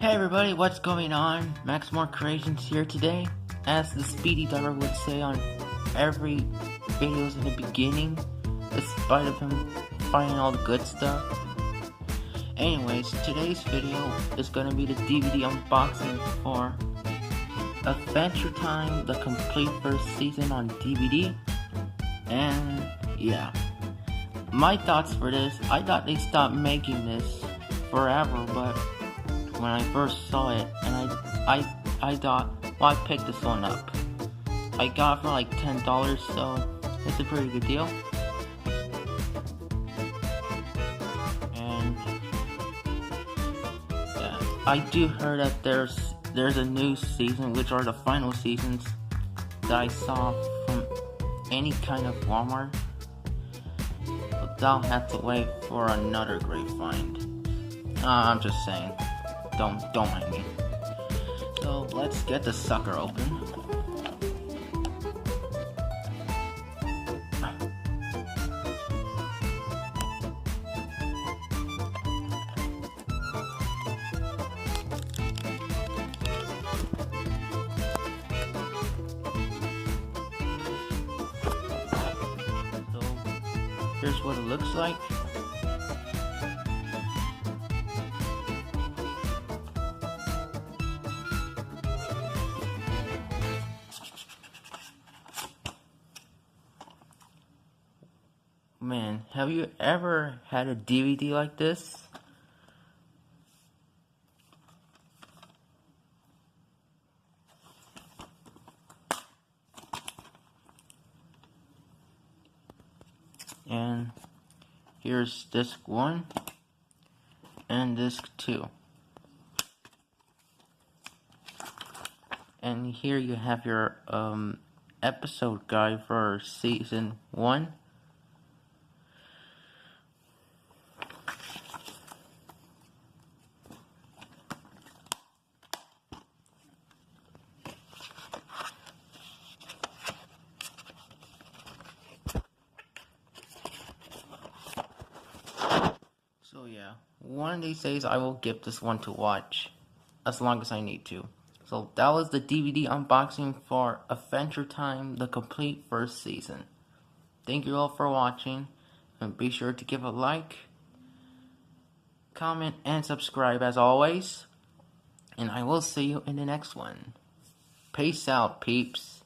Hey everybody, what's going on? Max More Creations here today. As the Speedy Diver would say on every videos in the beginning, despite of him finding all the good stuff. Anyways, today's video is gonna be the DVD unboxing for Adventure Time, the complete first season on DVD. And yeah, my thoughts for this, I thought they stopped making this forever, but when I first saw it, and I thought, well, I picked this one up. I got it for like $10, so it's a pretty good deal. And yeah, I do hear that there's a new season, which are the final seasons that I saw from any kind of Walmart. But I'll have to wait for another great find. I'm just saying. Don't mind me. So let's get the sucker open. So here's what it looks like. Man, have you ever had a DVD like this? And here's disc 1 and disc 2. And here you have your episode guide for season 1. So yeah, one of these days I will give this one to watch, as long as I need to. So that was the DVD unboxing for Adventure Time, the complete first season. Thank you all for watching, and be sure to give a like, comment, and subscribe as always. And I will see you in the next one. Peace out, peeps.